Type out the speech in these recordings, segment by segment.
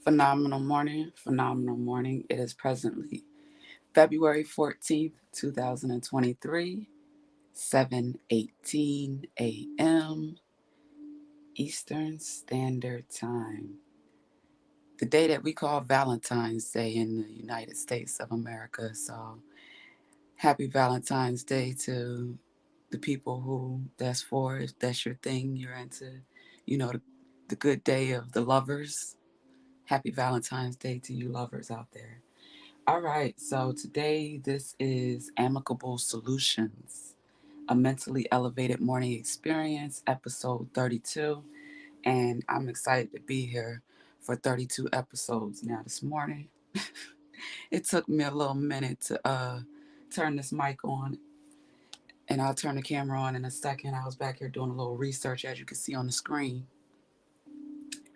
Phenomenal morning, phenomenal morning. It is presently February 14th, 2023, 7:18 a.m. Eastern Standard Time. The day that we call Valentine's Day in the United States of America. So, happy Valentine's Day to the people who that's for. If that's your thing, you're into, the good day of the lovers. Happy Valentine's Day to you lovers out there. All right, so today this is Amicable Solutions, a mentally elevated morning experience, episode 32. And I'm excited to be here for 32 episodes now this morning. It took me a little minute to turn this mic on, and I'll turn the camera on in a second. I was back here doing a little research, as you can see on the screen.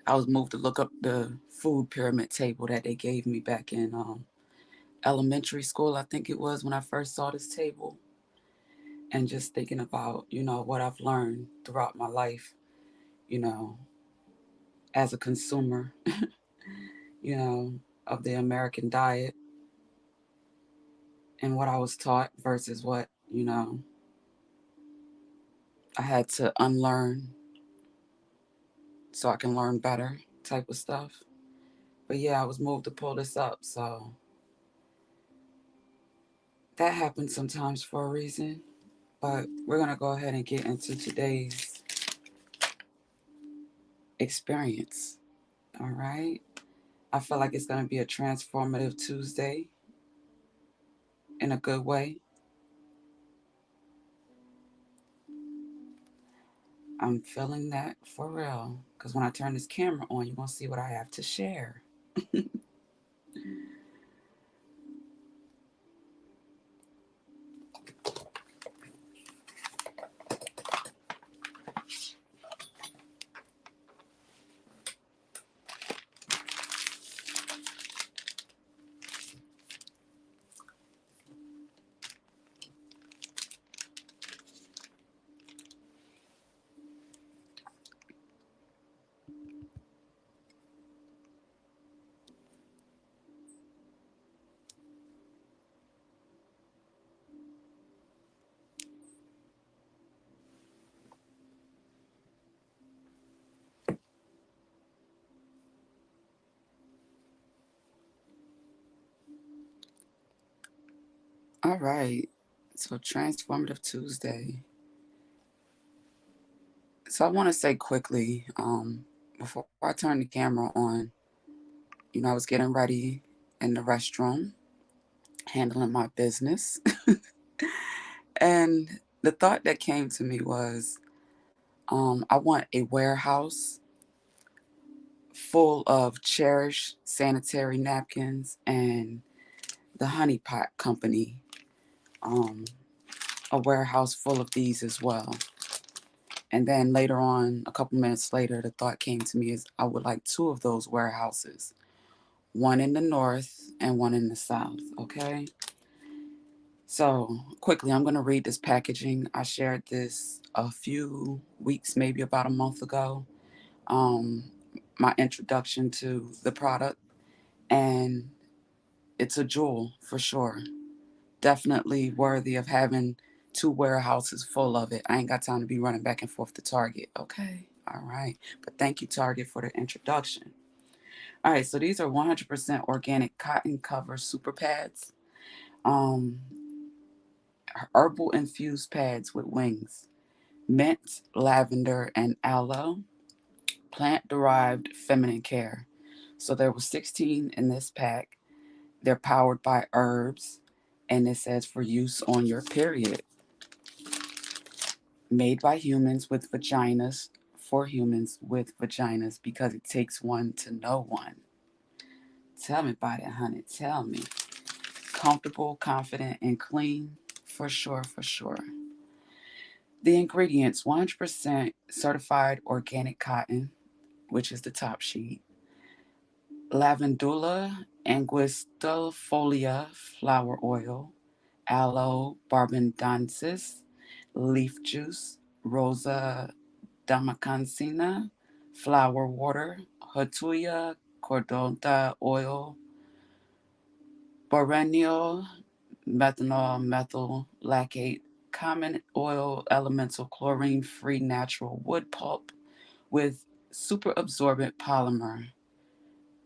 I was moved to look up the food pyramid table that they gave me back in elementary school, I think it was, when I first saw this table, and just thinking about, what I've learned throughout my life, you know, as a consumer, you know, of the American diet and what I was taught versus what, I had to unlearn so I can learn better type of stuff. But yeah, I was moved to pull this up. So that happens sometimes for a reason. But we're going to go ahead and get into today's experience. All right. I feel like it's going to be a transformative Tuesday in a good way. I'm feeling that for real. Because when I turn this camera on, you're going to see what I have to share. All right. So, transformative Tuesday. So, I want to say quickly, before I turn the camera on, I was getting ready in the restroom, handling my business. And the thought that came to me was, I want a warehouse full of cherished sanitary napkins and the Honey Pot Company, um, a warehouse full of these as well. And then later on, a couple minutes later, the thought came to me is I would like two of those warehouses, one in the north and one in the south. Okay. So quickly, I'm going to read this packaging. I shared this a few weeks, maybe about a month ago. Um, my introduction to the product, and it's a jewel for sure. Definitely worthy of having two warehouses full of it. I ain't got time to be running back and forth to Target. Okay. All right. But thank you, Target, for the introduction. All right. So these are 100% organic cotton cover super pads, um, herbal infused pads with wings, mint, lavender, and aloe, plant derived feminine care. So there were 16 in this pack. They're powered by herbs, and it says for use on your period. Made by humans with vaginas for humans with vaginas because it takes one to know one. Tell me about it, honey. Tell me. Comfortable, confident, and clean. For sure, for sure. The ingredients: 100% certified organic cotton, which is the top sheet, lavandula angustifolia flower oil, aloe barbadensis leaf juice, rosa damascena flower water, hatuya cordonta oil, boreneal, methanol, methyl lactate, common oil, elemental, chlorine free natural wood pulp with super absorbent polymer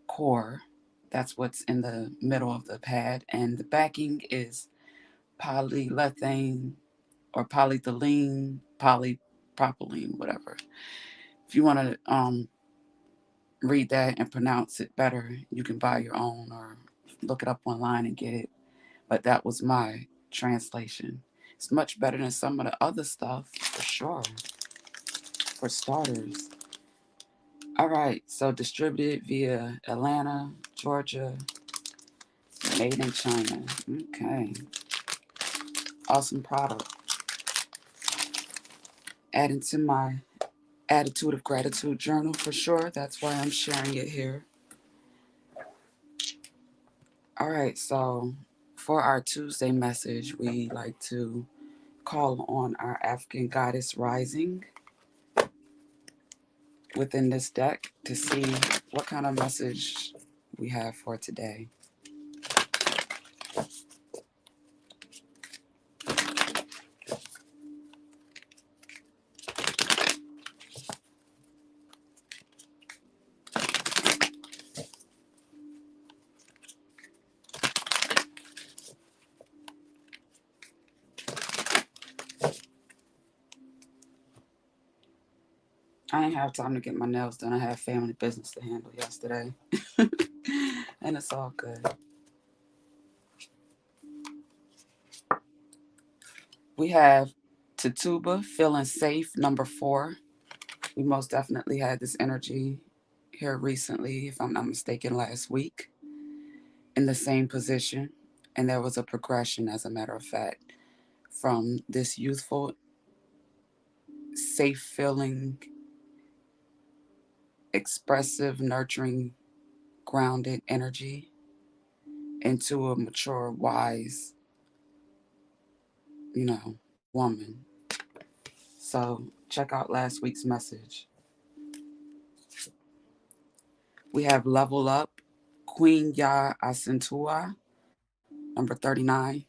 core. That's what's in the middle of the pad. And the backing is polyethylene or polyethylene, polypropylene, whatever. If you want to read that and pronounce it better, you can buy your own or look it up online and get it. But that was my translation. It's much better than some of the other stuff, for sure, for starters. All right, so distributed via Atlanta, Georgia, made in China. Okay, awesome product. Adding to my attitude of gratitude journal for sure. That's why I'm sharing it here. All right, so for our Tuesday message, we like to call on our African goddess rising within this deck to see what kind of message we have for today. I didn't have time to get my nails done. I had family business to handle yesterday. And it's all good. We have Tatuba, feeling safe, number 4. We most definitely had this energy here recently, if I'm not mistaken, last week in the same position. And there was a progression, as a matter of fact, from this youthful, safe feeling, expressive, nurturing, grounded energy into a mature, wise, woman. So check out last week's message. We have Level Up, Queen Ya Acentua, number 39.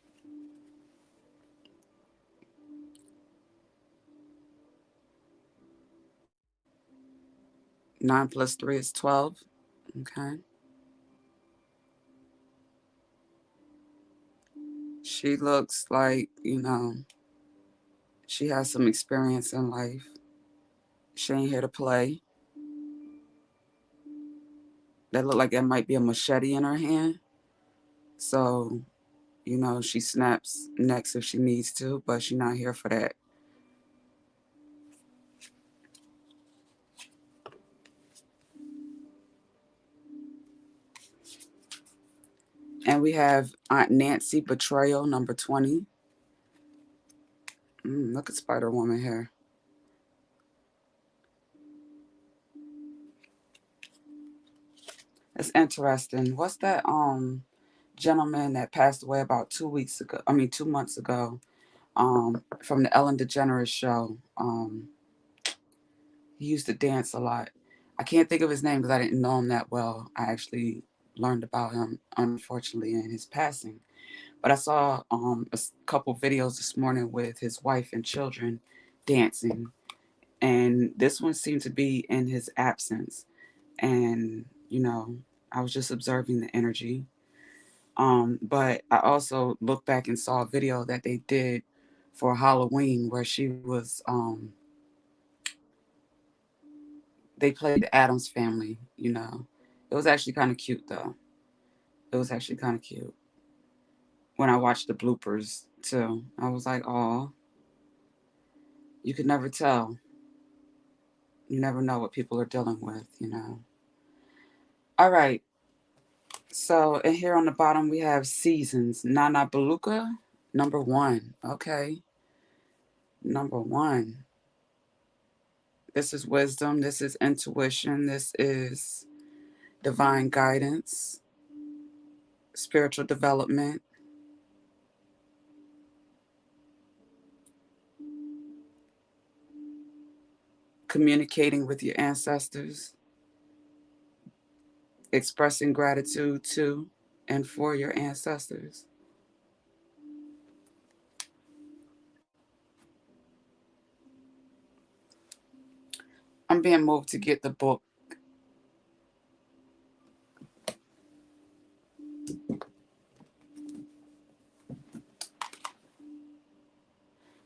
9 plus 3 is 12. Okay. She looks like, she has some experience in life. She ain't here to play. That look like that might be a machete in her hand. So, she snaps necks if she needs to, but she's not here for that. And we have Aunt Nancy Betrayal, number 20. Look at Spider Woman here. It's interesting. What's that gentleman that passed away about 2 weeks ago? I mean 2 months ago. From the Ellen DeGeneres show. He used to dance a lot. I can't think of his name because I didn't know him that well. I actually learned about him, unfortunately, in his passing. But I saw a couple videos this morning with his wife and children dancing. And this one seemed to be in his absence. And, I was just observing the energy. But I also looked back and saw a video that they did for Halloween where she was, they played the Addams Family. It was actually kind of cute, though. It was actually kind of cute. When I watched the bloopers, too, I was like, oh, you could never tell. You never know what people are dealing with. All right. So, and here on the bottom, we have Seasons. Nana Beluga, number 1. Okay. Number 1. This is wisdom. This is intuition. This is divine guidance, spiritual development, communicating with your ancestors, expressing gratitude to and for your ancestors. I'm being moved to get the book.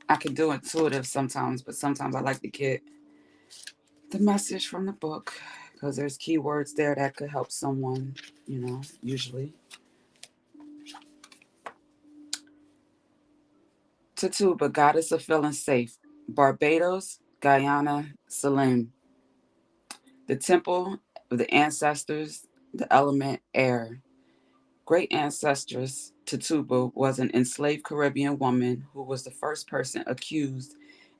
I can do intuitive sometimes, but sometimes I like to get the message from the book because there's keywords there that could help someone, usually. Tatuba, goddess of feeling safe. Barbados, Guyana, Celine. The temple of the ancestors, the element air. Great ancestress Tatuba was an enslaved Caribbean woman who was the first person accused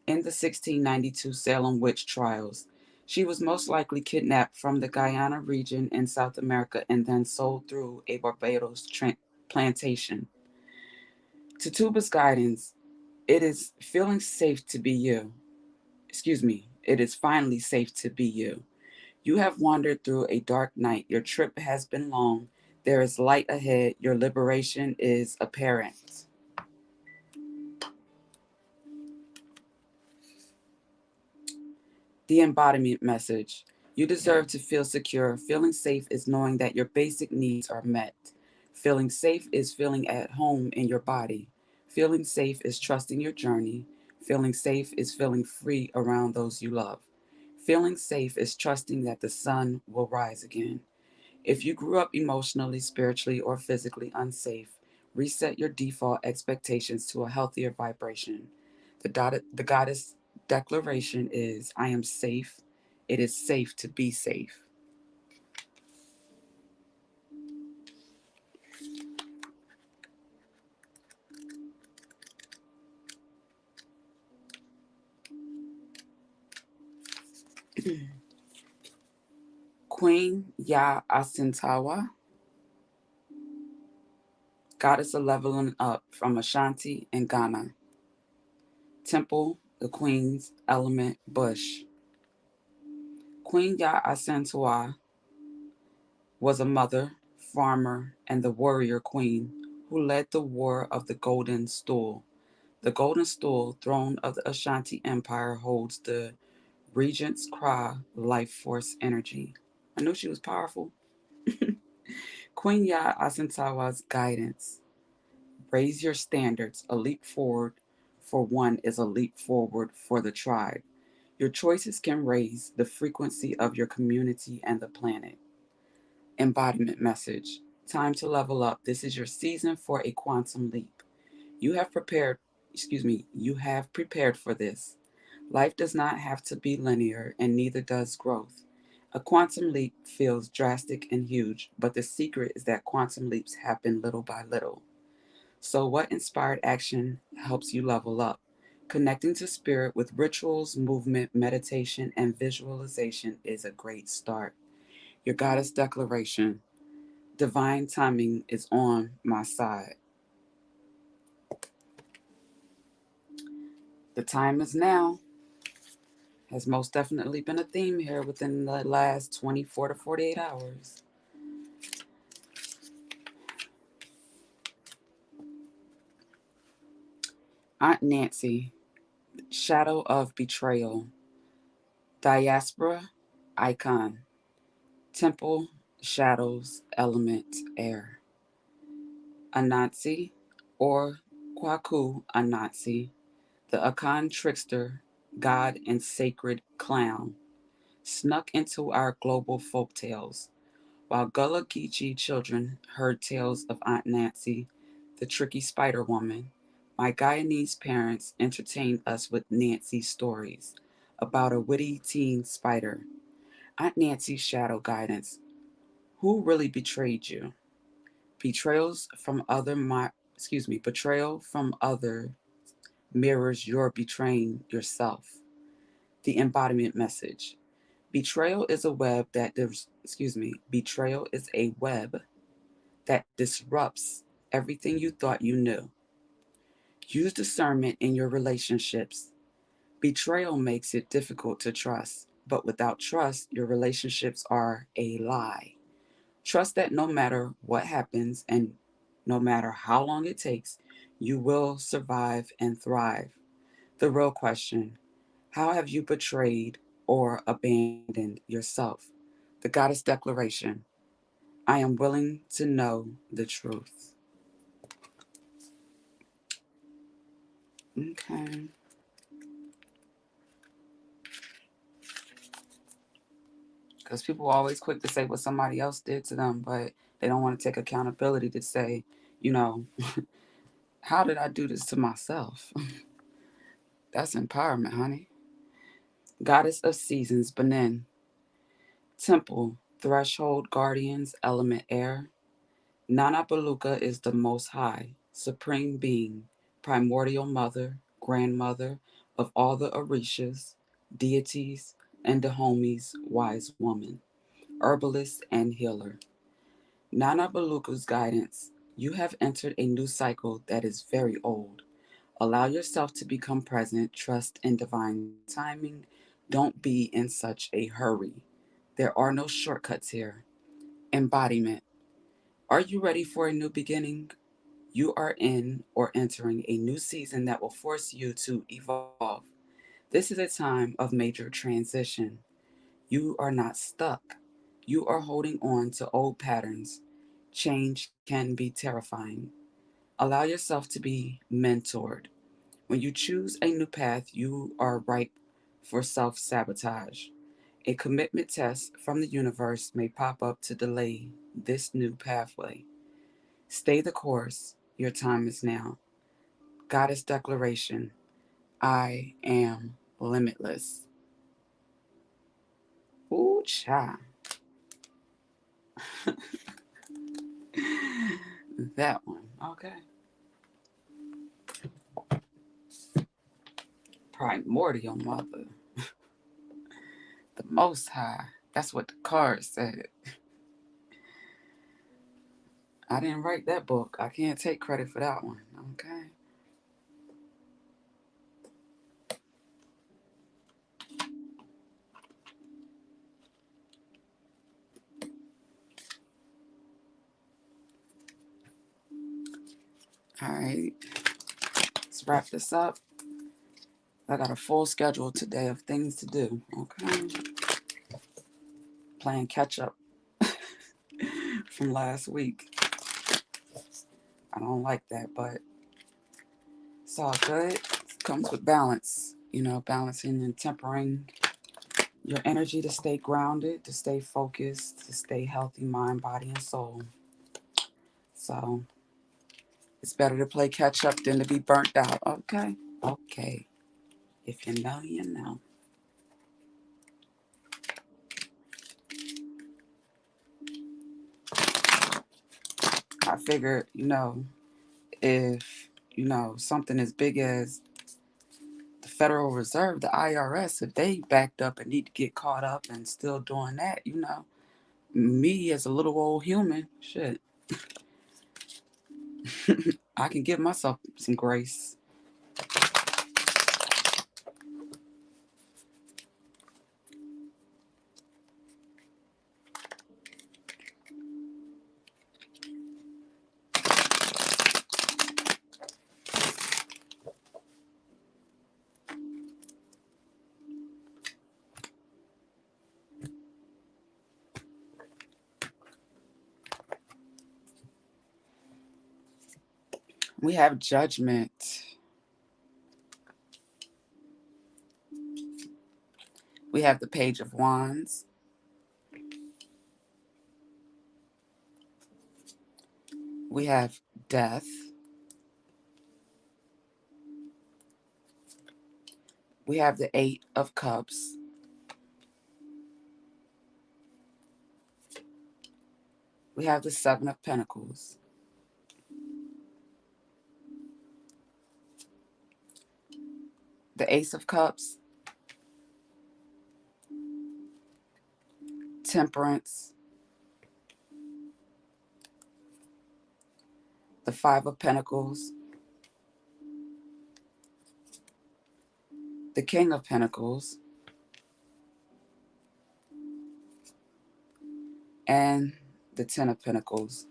in the 1692 Salem witch trials. She was most likely kidnapped from the Guyana region in South America and then sold through a Barbados plantation. Tatuba's guidance, it is feeling safe to be you. Excuse me, it is finally safe to be you. You have wandered through a dark night. Your trip has been long. There is light ahead. Your liberation is apparent. The embodiment message. You deserve to feel secure. Feeling safe is knowing that your basic needs are met. Feeling safe is feeling at home in your body. Feeling safe is trusting your journey. Feeling safe is feeling free around those you love. Feeling safe is trusting that the sun will rise again. If you grew up emotionally, spiritually, or physically unsafe, reset your default expectations to a healthier vibration. The goddess declaration is I am safe. It is safe to be safe. Queen Ya Asintawa, goddess of leveling up from Ashanti in Ghana. Temple, the Queen's element bush. Queen Ya Asintawa was a mother, farmer, and the warrior queen who led the War of the Golden Stool. The Golden Stool, throne of the Ashanti Empire, holds the Regent's Cry life force energy. I knew she was powerful. Queen Ya Asantawa's guidance. Raise your standards. A leap forward for one is a leap forward for the tribe. Your choices can raise the frequency of your community and the planet. Embodiment message. Time to level up. This is your season for a quantum leap. You have prepared, you have prepared for this. Life does not have to be linear, and neither does growth. A quantum leap feels drastic and huge, but the secret is that quantum leaps happen little by little. So, what inspired action helps you level up? Connecting to spirit with rituals, movement, meditation, and visualization is a great start. Your goddess declaration. Divine timing is on my side. The time is now has most definitely been a theme here within the last 24 to 48 hours. Aunt Nancy, shadow of betrayal. Diaspora, icon. Temple, shadows, element, air. Anansi, or Kwaku Anansi, the Akan trickster, god and sacred clown, snuck into our global folk tales. While Gullah Geechee children heard tales of Aunt Nancy, the tricky Spider Woman, my Guyanese parents entertained us with Nancy stories about a witty teen spider. Aunt Nancy's shadow guidance. Who really betrayed you? Betrayals from other betrayal from other mirrors your betraying yourself. The embodiment message. Betrayal is a web that disrupts everything you thought you knew. Use discernment in your relationships. Betrayal makes it difficult to trust, but without trust, your relationships are a lie. Trust that no matter what happens and no matter how long it takes, you will survive and thrive. The real question: how have you betrayed or abandoned yourself? The goddess declaration: I am willing to know the truth. Okay. Because people are always quick to say what somebody else did to them, but they don't want to take accountability to say, you know, how did I do this to myself? That's empowerment, honey. Goddess of seasons, Benin. Temple, threshold, guardians, element air. Nana Baluka is the most high, supreme being, primordial mother, grandmother of all the Orishas, deities, and Dahomies, wise woman, herbalist and healer. Nana Baluka's guidance: you have entered a new cycle that is very old. Allow yourself to become present, trust in divine timing. Don't be in such a hurry. There are no shortcuts here. Embodiment. Are you ready for a new beginning? You are in or entering a new season that will force you to evolve. This is a time of major transition. You are not stuck. You are holding on to old patterns. Change can be terrifying. Allow yourself to be mentored. When you choose a new path, you are ripe for self sabotage. A commitment test from the universe may pop up to delay this new pathway. Stay the course. Your time is now. Goddess declaration: I am limitless. Ooh, cha. That one. Okay. Primordial mother. The most high. That's what the card said. I didn't write that book. I can't take credit for that one. Okay. All right. Let's wrap this up. I got a full schedule today of things to do. Okay. Playing catch up from last week. I don't like that, but it's all good. It comes with balance. Balancing and tempering your energy to stay grounded, to stay focused, to stay healthy, mind, body, and soul. So it's better to play catch up than to be burnt out. Okay. Okay. If you know, you know. I figured, if, something as big as the Federal Reserve, the IRS, if they backed up and need to get caught up and still doing that, me as a little old human, shit, I can give myself some grace. We have judgment. We have the Page of Wands. We have death. We have the Eight of Cups. We have the Seven of Pentacles. The Ace of Cups. Temperance. The Five of Pentacles. The King of Pentacles. And the Ten of Pentacles,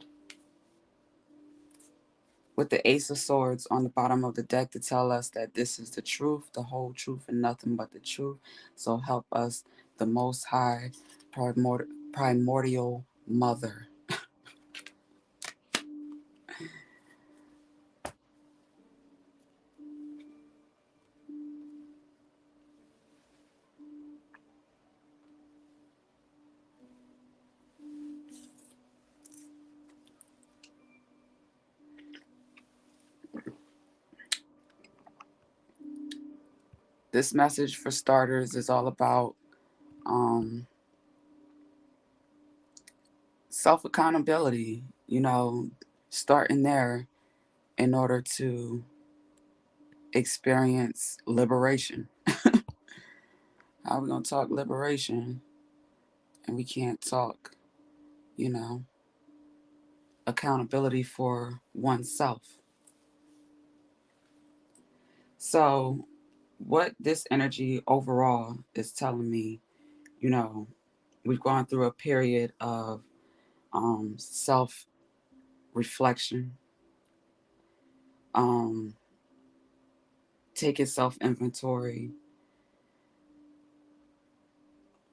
with the Ace of Swords on the bottom of the deck to tell us that this is the truth, the whole truth, and nothing but the truth. So help us, the Most High, primordial Mother. This message, for starters, is all about self-accountability, starting there in order to experience liberation. How are we going to talk liberation and we can't talk, you know, accountability for oneself? So, what this energy overall is telling me, we've gone through a period of self reflection, um, taking self inventory,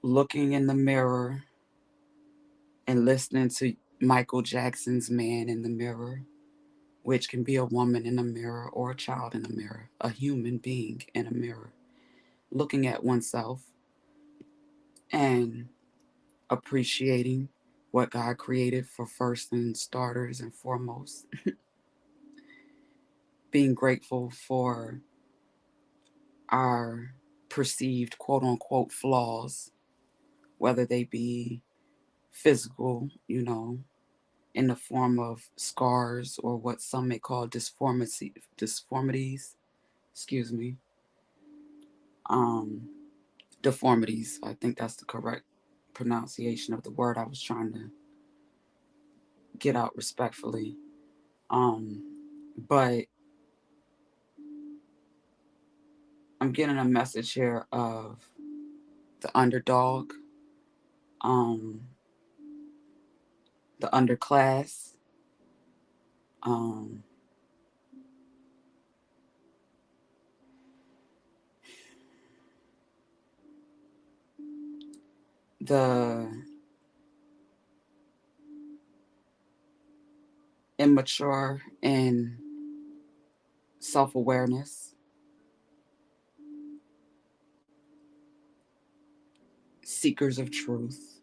looking in the mirror and listening to Michael Jackson's Man in the Mirror, which can be a woman in a mirror or a child in a mirror, a human being in a mirror, looking at oneself and appreciating what God created for first and starters and foremost, being grateful for our perceived quote unquote flaws, whether they be physical, in the form of scars or what some may call disformities, excuse me, um, deformities. I think that's the correct pronunciation of the word I was trying to get out respectfully. Um, but I'm getting a message here of the underdog, um, the underclass, um, the immature in self-awareness, seekers of truth,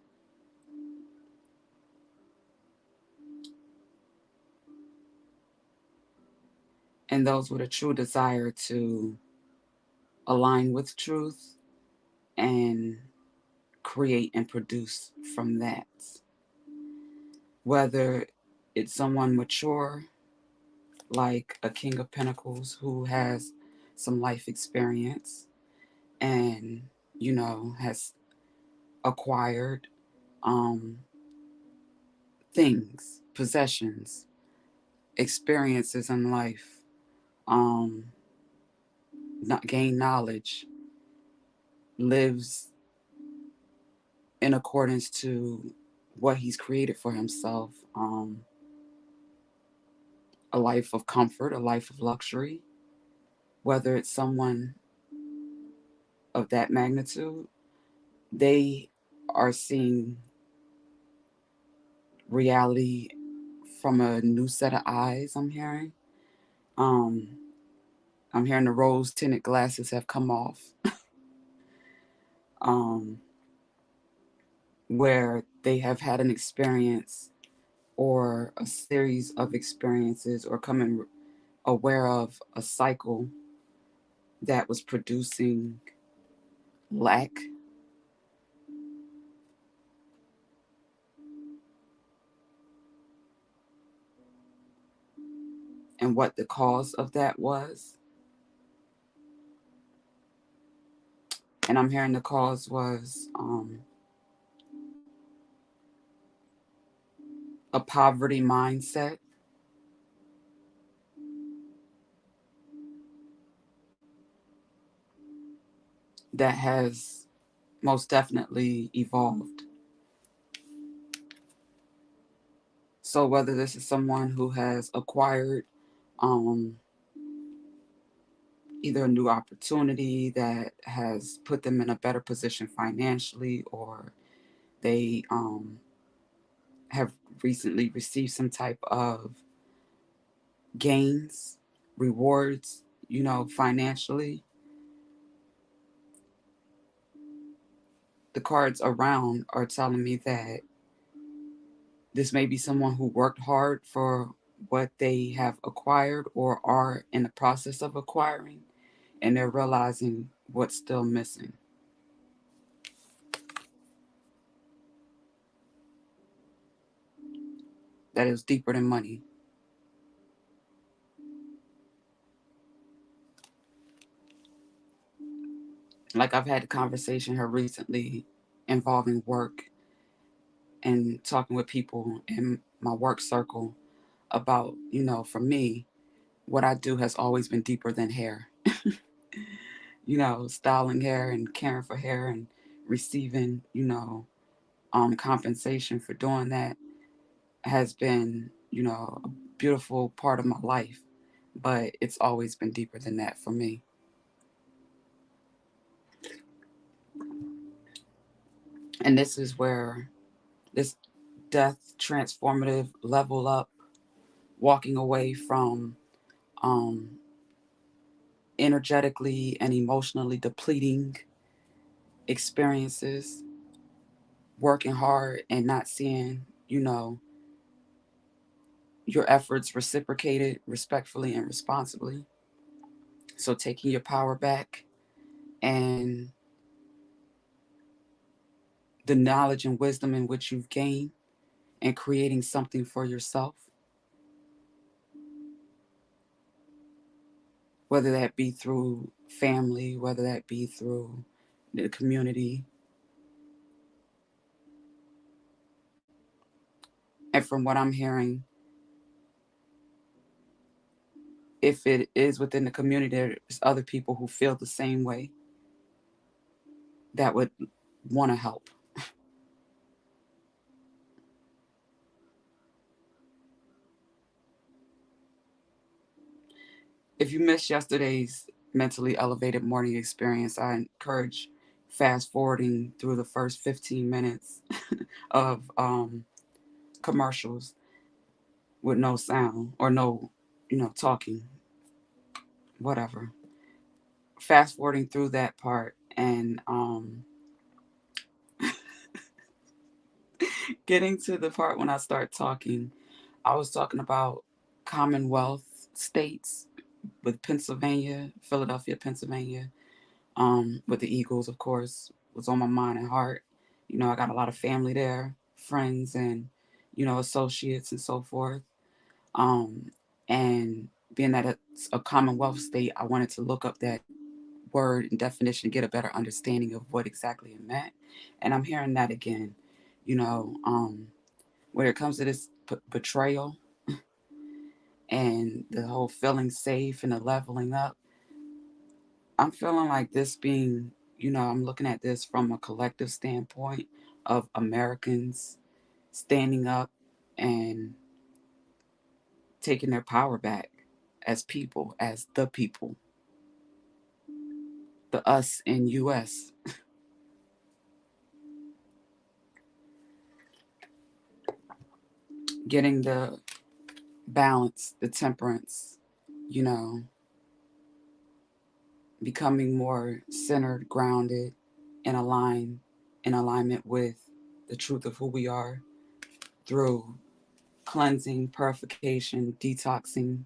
and those with a true desire to align with truth and create and produce from that. Whether it's someone mature, like a King of Pentacles who has some life experience and, has acquired um, things, possessions, experiences in life, um, not gain knowledge, lives in accordance to what he's created for himself, a life of comfort, a life of luxury, whether it's someone of that magnitude, they are seeing reality from a new set of eyes. Um, I'm hearing the rose tinted glasses have come off, um, where they have had an experience or a series of experiences or coming aware of a cycle that was producing lack, and what the cause of that was. And I'm hearing the cause was a poverty mindset that has most definitely evolved. So whether this is someone who has acquired um, either a new opportunity that has put them in a better position financially, or they have recently received some type of gains, rewards, financially, the cards around are telling me that this may be someone who worked hard for what they have acquired or are in the process of acquiring, and they're realizing what's still missing. That is deeper than money. Like I've had a conversation here recently involving work and talking with people in my work circle about, for me, what I do has always been deeper than hair. Styling hair and caring for hair and receiving, compensation for doing that has been, a beautiful part of my life. But it's always been deeper than that for me. And this is where this death transformative level up, walking away from um, energetically and emotionally depleting experiences, working hard and not seeing, your efforts reciprocated respectfully and responsibly. So taking your power back and the knowledge and wisdom in which you've gained and creating something for yourself, whether that be through family, whether that be through the community. And from what I'm hearing, if it is within the community, there's other people who feel the same way that would want to help. If you missed yesterday's mentally elevated morning experience, I encourage fast forwarding through the first 15 minutes of commercials with no sound or no, talking, whatever. Fast forwarding through that part and getting to the part when I start talking, I was talking about Commonwealth states with Pennsylvania, Philadelphia, Pennsylvania, with the Eagles, of course, was on my mind and heart. I got a lot of family there, friends, and associates and so forth. Um, and being that it's a Commonwealth state, I wanted to look up that word and definition to get a better understanding of what exactly it meant. And I'm hearing that again. You know, um, when it comes to this betrayal and the whole feeling safe and the leveling up, I'm feeling like this being, I'm looking at this from a collective standpoint of Americans standing up and taking their power back as people, as the us in US, getting the balance, the temperance, you know, becoming more centered, grounded, and aligned in alignment with the truth of who we are through cleansing, purification, detoxing.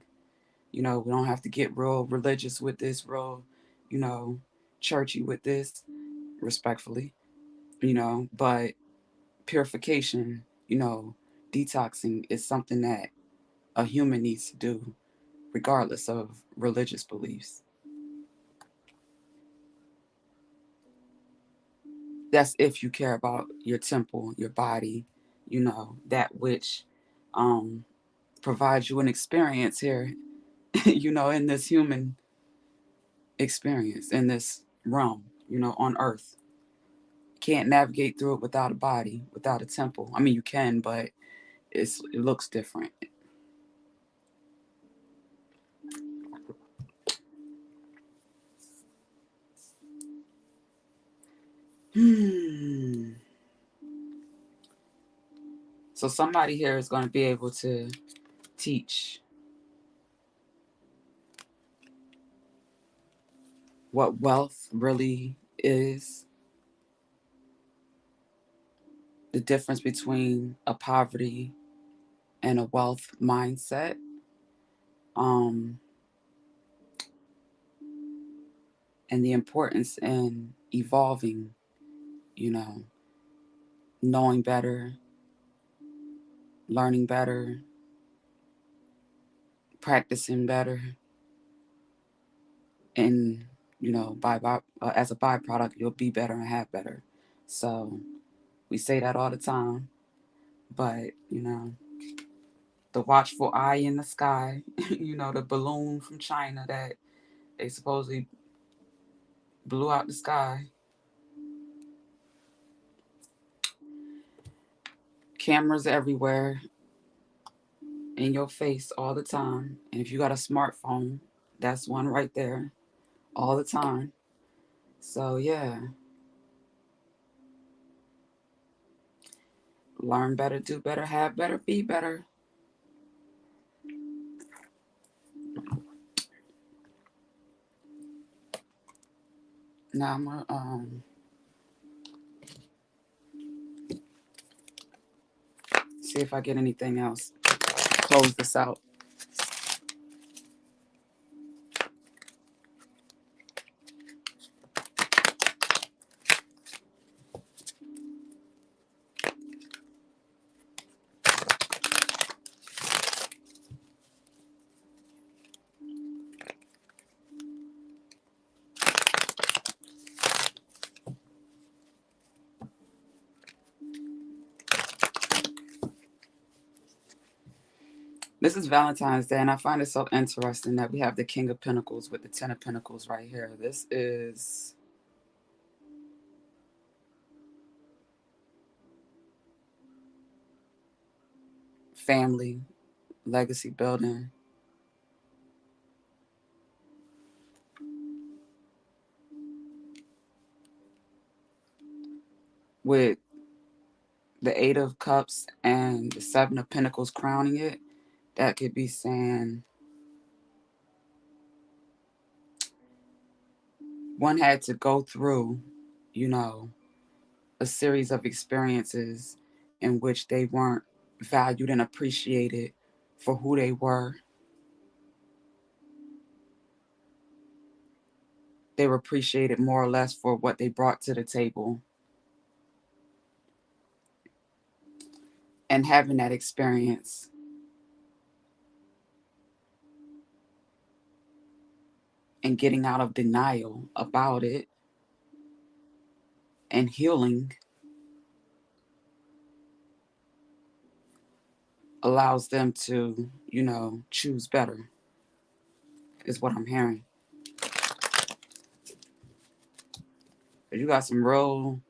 We don't have to get real religious with this, real, you know, churchy with this, respectfully, but purification, detoxing is something that a human needs to do regardless of religious beliefs. That's if you care about your temple, your body, that which um, provides you an experience here, in this human experience, in this realm, on earth. Can't navigate through it without a body, without a temple. I mean, you can, but it looks different. So somebody here is going to be able to teach what wealth really is, the difference between a poverty and a wealth mindset, um, and the importance in evolving, you know, knowing better, learning better, practicing better, and as a byproduct, you'll be better and have better. So we say that all the time, but the watchful eye in the sky, the balloon from China that they supposedly blew out the sky, cameras everywhere in your face all the time. And if you got a smartphone, that's one right there all the time. So yeah, learn better, do better, have better, be better. Now I'm gonna see if I get anything else. Close this out. This is Valentine's Day, and I find it so interesting that we have the King of Pentacles with the Ten of Pentacles right here. This is family, legacy building. With the Eight of Cups and the Seven of Pentacles crowning it, that could be saying one had to go through, a series of experiences in which they weren't valued and appreciated for who they were. They were appreciated more or less for what they brought to the table. And having that experience and getting out of denial about it and healing allows them to, choose better, is what I'm hearing. But you got some real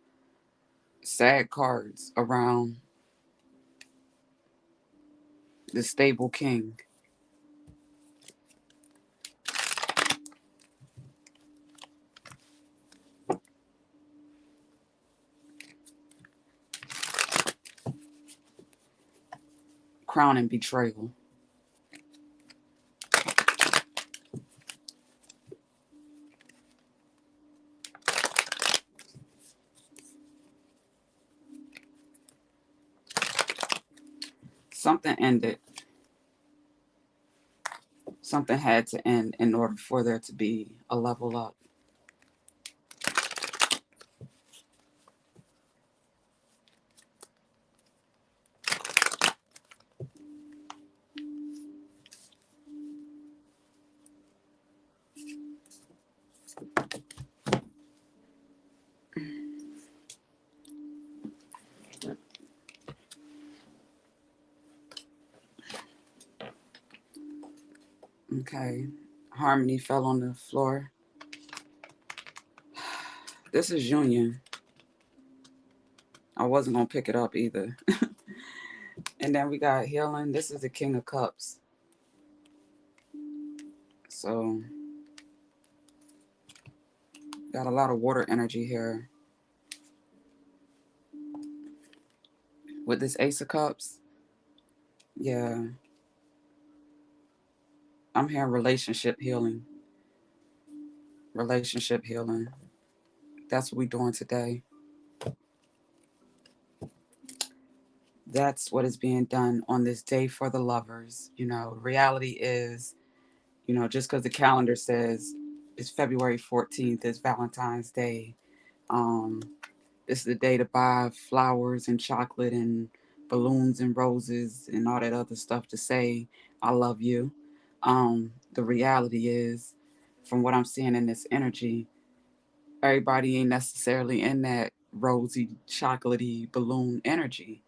sad cards around the stable king. Crowning betrayal. Something ended. Something had to end in order for there to be a level up. Okay. Harmony fell on the floor. This is union. I wasn't going to pick it up either. And then we got healing. This is the King of Cups. So got a lot of water energy here. With this Ace of Cups, yeah, I'm hearing relationship healing. Relationship healing. That's what we're doing today. That's what is being done on this day for the lovers. Reality is, just because the calendar says it's February 14th, it's Valentine's Day. Um, this is the day to buy flowers and chocolate and balloons and roses and all that other stuff to say, I love you. The reality is, from what I'm seeing in this energy, everybody ain't necessarily in that rosy, chocolatey balloon energy.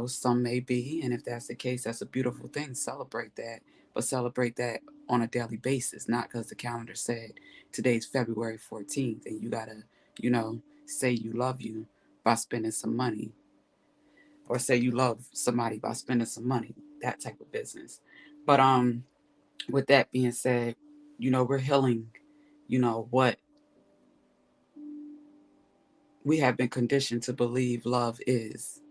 Some may be, and if that's the case, that's a beautiful thing. Celebrate that, but celebrate that on a daily basis, not because the calendar said today's February 14th and you gotta, say you love you by spending some money, or say you love somebody by spending some money, that type of business. But with that being said, we're healing, what we have been conditioned to believe love is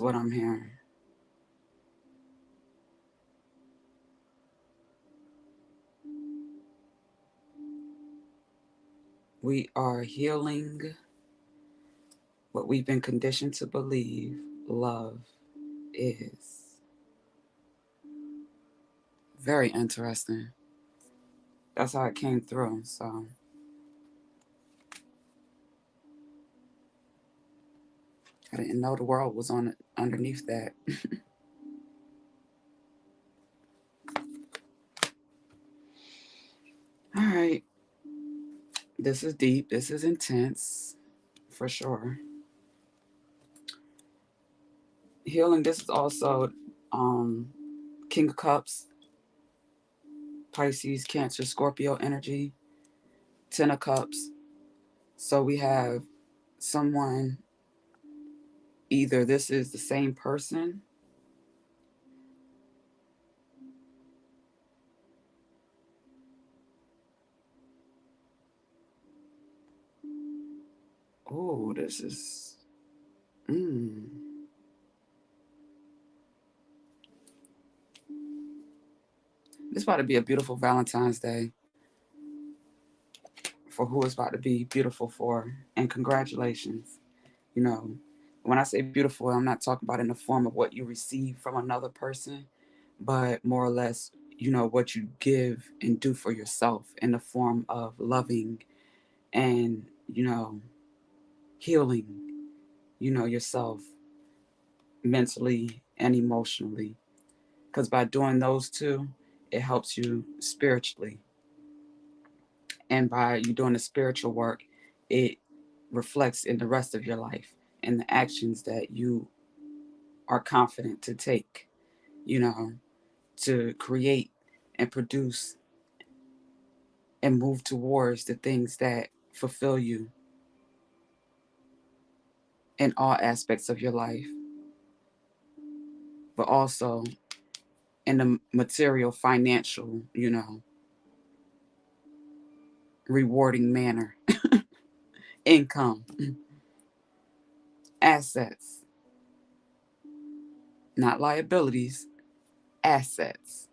what I'm hearing. We are healing what we've been conditioned to believe love is. Very interesting. That's how it came through. So I didn't know the world was on underneath that. All right. This is deep. This is intense for sure. Healing. This is also um, King of Cups, Pisces, Cancer, Scorpio energy, Ten of Cups. So we have someone, either this is the same person. Oh, this is. Mm, this about to be a beautiful Valentine's Day for who it's about to be beautiful for. And congratulations. You know, when I say beautiful, I'm not talking about in the form of what you receive from another person, but more or less, what you give and do for yourself in the form of loving and, healing, yourself mentally and emotionally. Because by doing those two, it helps you spiritually. And by you doing the spiritual work, it reflects in the rest of your life and the actions that you are confident to take, you know, to create and produce and move towards the things that fulfill you in all aspects of your life, but also in the material, financial, rewarding manner, income, assets, not liabilities, assets.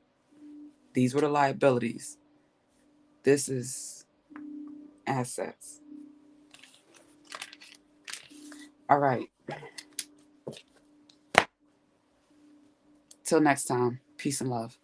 These were the liabilities. This is assets. All right. Till next time. Peace and love.